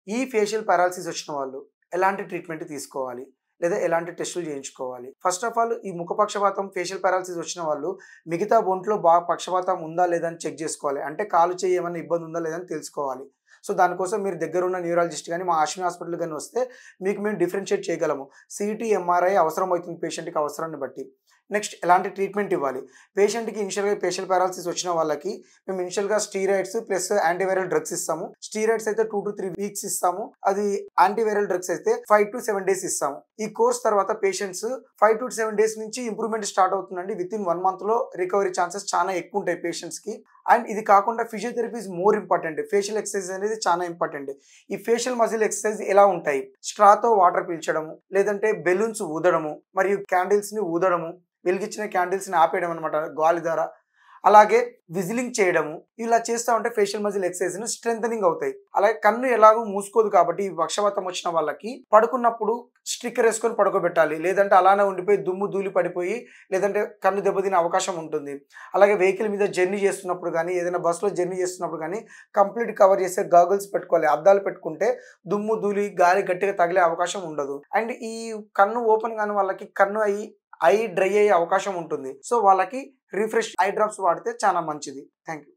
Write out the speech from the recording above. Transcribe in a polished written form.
ఈ facial paralysis వచ్చిన వాళ్ళు ఎలాంటి ట్రీట్మెంట్ తీసుకోవాలి? లేదా ఎలాంటి టెస్టులు చేయించుకోవాలి? ఫస్ట్ ఆఫ్ ఆల్ ఈ ముఖ పక్షవాతం, ఫేషియల్ పారాలిసిస్ వచ్చిన వాళ్ళు మిగతా ఒంట్లో పక్షవాతం ఉందా లేదా అని చెక్ చేసుకోవాలి. అంటే కాలు, చెయ్యి ఏమన్నా ఇబ్బంది ఉందా లేదా అని తెలుసుకోవాలి. సో, దానికోసం మీరు దగ్గరున్న న్యూరాలజిస్ట్ గాని, మా అశ్విని హాస్పిటల్ గాని వస్తే మీకు మేము డిఫరెన్షియేట్ చేయగలము. సీటీ, ఎంఆర్ఐ అవసరమవుతుంది పేషెంట్‌కి అవసరాన్ని బట్టి. నెక్స్ట్ ఎలాంటి ట్రీట్మెంట్ ఇవ్వాలి? పేషెంట్‌కి ఇనిషియల్‌గా ఫేషియల్ పారాలిసిస్ వచ్చిన వాళ్ళకి మేము ఇనిషియల్‌గా స్టీరాయిడ్స్ ప్లస్ యాంటీవైరల్ డ్రగ్స్ ఇస్తాము. స్టీరాయిడ్స్ అయితే 2-3 వీక్స్ ఇస్తాము. అది యాంటీవైరల్ డ్రగ్స్ అయితే 5-7 డేస్ ఇస్తాము. ఈ కోర్స్ తర్వాత పేషెంట్స్ 5-7 డేస్ నుంచి ఇంప్రూవ్‌మెంట్ స్టార్ట్ అవుతుందండి. వితిన్ 1 మంత్‌లో రికవరీ ఛాన్సెస్ చాలా ఎక్కువ ఉంటాయి పేషెంట్స్‌కి. అండ్ ఇది కాకుండా physiotherapy is more important. Facial exercise అనేది చాలా ఇంపార్టెంట్. ఈ ఫేషియల్ మజిల్ ఎక్సర్సైజ్ ఎలా ఉంటాయి? స్ట్రాతో వాటర్ పీల్చడము, లేదంటే బెలూన్స్ ఊదడము, మరియు క్యాండిల్స్‌ని ఊదడము, వెలిగించిన క్యాండిల్స్‌ని ఆపేయడం అన్నమాట గాలి ద్వారా. అలాగే విజిలింగ్ చేయడము. ఇలా చేస్తా ఉంటే ఫేషియల్ మజిల్ ఎక్సర్సైజ్‌ని స్ట్రెంథెనింగ్ అవుతాయి. అలాగే కన్ను ఎలాగో మూసుకోదు కాబట్టి ఈ పక్షవాతం వచ్చిన వాళ్ళకి పడుకున్నప్పుడు స్టిక్కర్ ఏసుకొని పడుకోబెట్టాలి. లేదంటే అలానే ఉండిపోయి దుమ్ము, ధూళి పడిపోయి లేదంటే కన్ను దెబ్బతినే అవకాశం ఉంటుంది. అలాగే వెహికల్ మీద జర్నీ చేస్తున్నప్పుడు గానీ, ఏదైనా బస్‌లో జర్నీ చేస్తున్నప్పుడు గానీ కంప్లీట్ కవర్ చేసే గాగుల్స్ పెట్టుకోవాలి. అద్దాలు పెట్టుకుంటే దుమ్ము, ధూళి, గాలి గట్టిగా తగిలే అవకాశం ఉండదు. అండ్ ఈ కన్ను ఓపెన్ కాని వాళ్ళకి కన్ను ఐ డ్రై అయ్యే అవకాశం ఉంటుంది. సో, వాళ్ళకి రిఫ్రెష్ ఐ డ్రాప్స్ వాడితే చాలా మంచిది. Thank you.